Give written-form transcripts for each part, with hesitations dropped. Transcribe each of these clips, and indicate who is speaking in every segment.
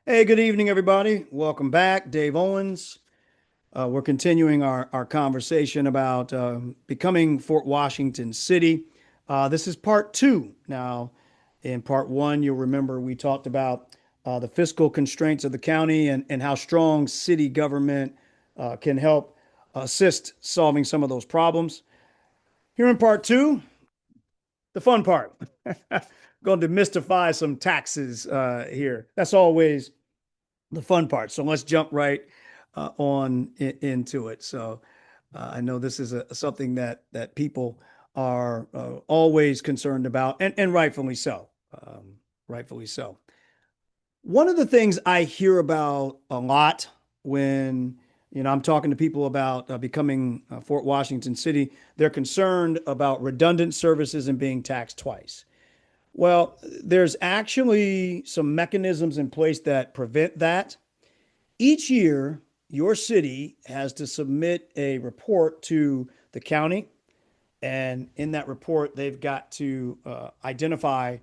Speaker 1: Hey, good evening, everybody. Welcome back. Dave Owens. We're continuing our conversation about becoming Fort Washington City. This is part two. Now, in part one, you'll remember we talked about the fiscal constraints of the county and how strong city government can help assist solving some of those problems. Here in part two, the fun part. Going to demystify some taxes here. That's always the fun part. So let's jump right into it. So I know this is something that people are always concerned about, and rightfully so. Rightfully so. One of the things I hear about a lot when I'm talking to people about becoming Fort Washington City, they're concerned about redundant services and being taxed twice. Well, there's actually some mechanisms in place that prevent that. Each year, your city has to submit a report to the county. And in that report, they've got to identify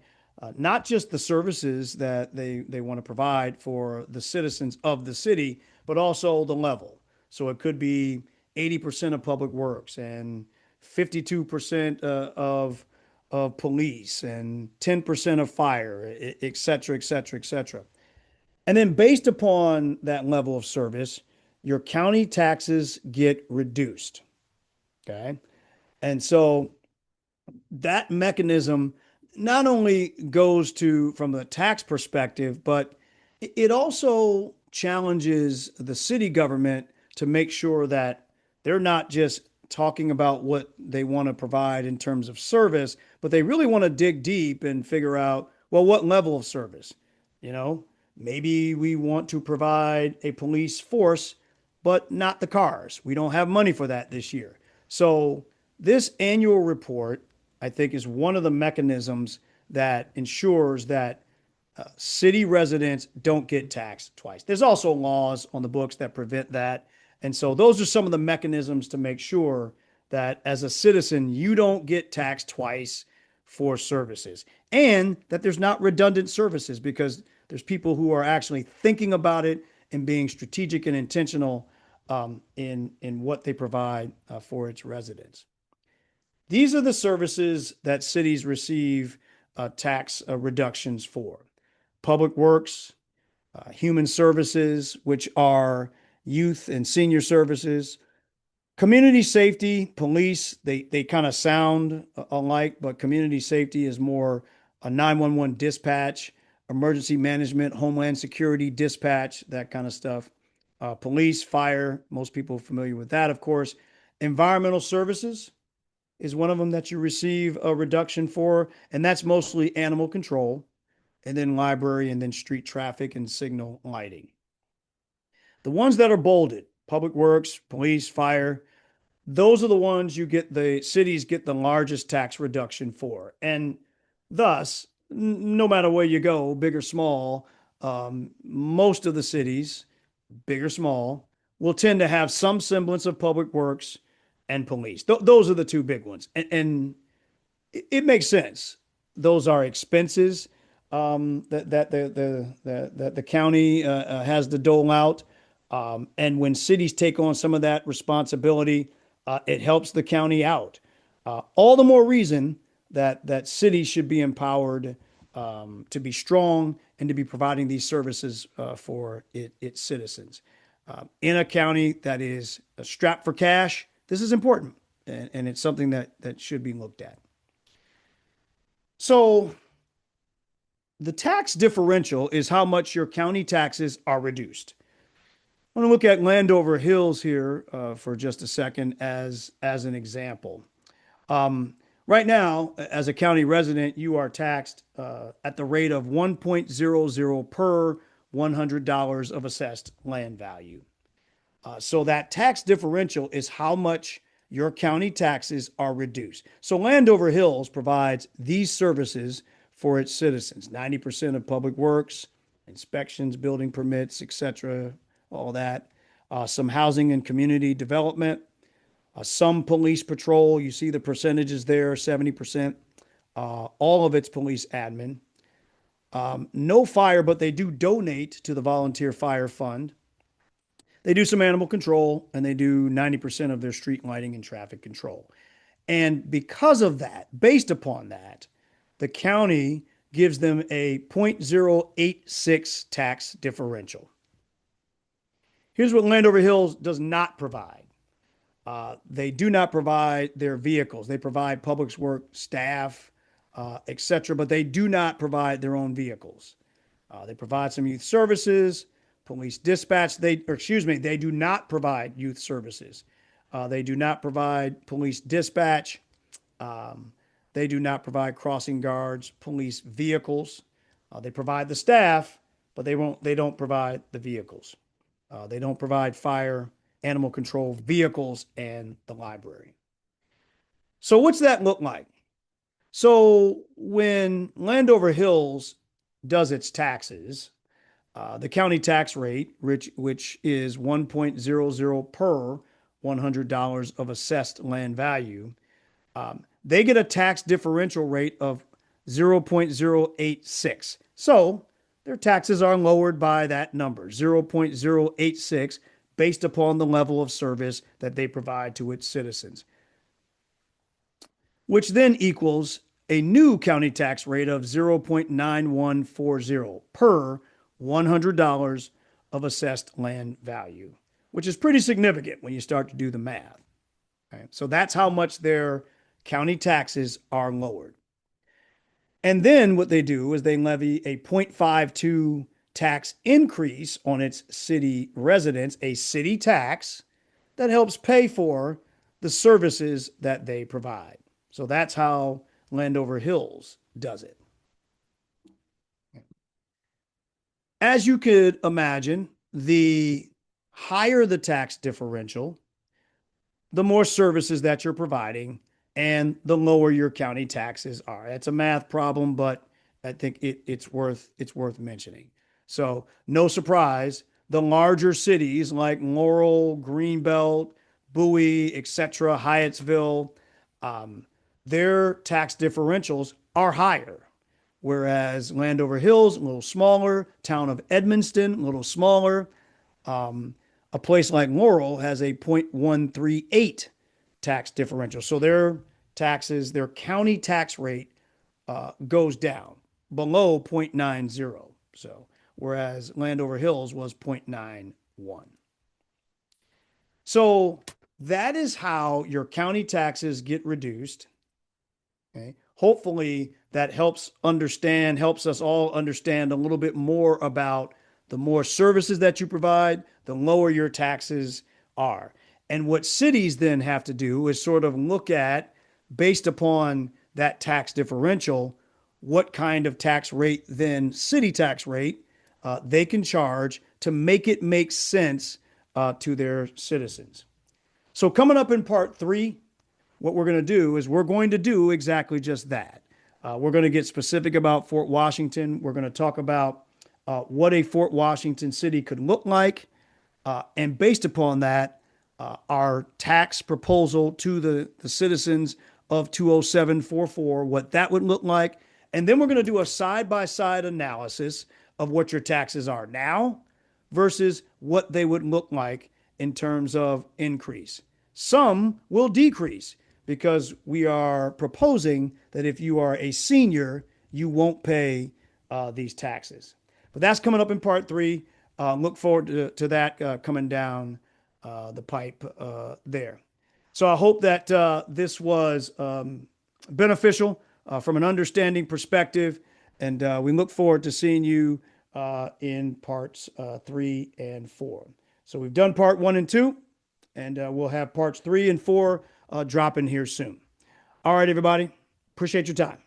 Speaker 1: not just the services that they want to provide for the citizens of the city, but also the level. So it could be 80% of public works and 52% of police and 10% of fire, et cetera, et cetera, et cetera. And then based upon that level of service, your county taxes get reduced. Okay. And so that mechanism not only goes to from the tax perspective, but it also challenges the city government to make sure that they're not just talking about what they want to provide in terms of service, but they really want to dig deep and figure out, well, what level of service? You know, maybe we want to provide a police force, but not the cars. We don't have money for that this year. So, this annual report, I think, is one of the mechanisms that ensures that city residents don't get taxed twice. There's also laws on the books that prevent that. And so those are some of the mechanisms to make sure that as a citizen, you don't get taxed twice for services and that there's not redundant services because there's people who are actually thinking about it and being strategic and intentional in what they provide for its residents. These are the services that cities receive tax reductions for: public works, human services, which are youth and senior services, community safety, police. They kind of sound alike, but community safety is more a 911 dispatch, emergency management, homeland security dispatch, that kind of stuff. Police, fire, most people are familiar with that, of course. Environmental services is one of them that you receive a reduction for, and that's mostly animal control, and then library, and then street traffic and signal lighting. The ones that are bolded, public works, police, fire, those are the ones the cities get the largest tax reduction for. And thus, no matter where you go, big or small, most of the cities, big or small, will tend to have some semblance of public works and police. Those are the two big ones. And it makes sense. Those are expenses that the county has to dole out. And when cities take on some of that responsibility, it helps the county out. All the more reason that cities should be empowered to be strong and to be providing these services for its citizens. In a county that is strapped for cash, this is important, and it's something that should be looked at. So the tax differential is how much your county taxes are reduced. I want to look at Landover Hills here for just a second as an example. Right now, as a county resident, you are taxed at the rate of 1.00 per $100 of assessed land value. So that tax differential is how much your county taxes are reduced. So Landover Hills provides these services for its citizens: 90% of public works, inspections, building permits, etc., all that. Some housing and community development, some police patrol. You see the percentages there: 70%. All of its police admin. No fire, but they do donate to the Volunteer Fire Fund. They do some animal control and they do 90% of their street lighting and traffic control. And because of that, based upon that, the county gives them a 0.086 tax differential. Here's what Landover Hills does not provide. They do not provide their vehicles. They provide public works staff, etc., but they do not provide their own vehicles. They provide some youth services, police dispatch. They do not provide youth services. They do not provide police dispatch. Um, they do not provide crossing guards, police vehicles. They provide the staff, but they won't. They don't provide the vehicles. They don't provide fire, animal control vehicles, and the library. So what's that look like? So when Landover Hills does its taxes, the county tax rate, which is 1.00 per $100 of assessed land value, they get a tax differential rate of 0.086. So their taxes are lowered by that number, 0.086, based upon the level of service that they provide to its citizens, which then equals a new county tax rate of 0.9140 per $100 of assessed land value, which is pretty significant when you start to do the math. Okay? So that's how much their county taxes are lowered. And then what they do is they levy a 0.52 tax increase on its city residents, a city tax that helps pay for the services that they provide. So that's how Landover Hills does it. As you could imagine, the higher the tax differential, the more services that you're providing and the lower your county taxes are. It's a math problem, but I think it's worth mentioning. So no surprise, the larger cities like Laurel, Greenbelt, Bowie, etc., Hyattsville, their tax differentials are higher. Whereas Landover Hills, a little smaller, town of Edmonston, a little smaller. A place like Laurel has a 0.138 tax differential. So their taxes, their county tax rate goes down below 0.90. So whereas Landover Hills was 0.91. So that is how your county taxes get reduced. Okay. Hopefully that helps us all understand a little bit more about the more services that you provide, the lower your taxes are. And what cities then have to do is sort of look at, based upon that tax differential, what kind of tax rate then, city tax rate, they can charge to make it make sense to their citizens. So coming up in part 3, what we're going to do is we're going to do exactly just that. We're going to get specific about Fort Washington. We're going to talk about what a Fort Washington city could look like. And based upon that, our tax proposal to the citizens of 20744, what that would look like. And then we're going to do a side-by-side analysis of what your taxes are now versus what they would look like in terms of increase. Some will decrease because we are proposing that if you are a senior, you won't pay these taxes. But that's coming up in part 3. Look forward to that coming down the pipe there. So I hope that this was beneficial from an understanding perspective. And we look forward to seeing you in parts 3 and 4. So we've done part 1 and 2, and we'll have parts 3 and 4 dropping here soon. All right, everybody. Appreciate your time.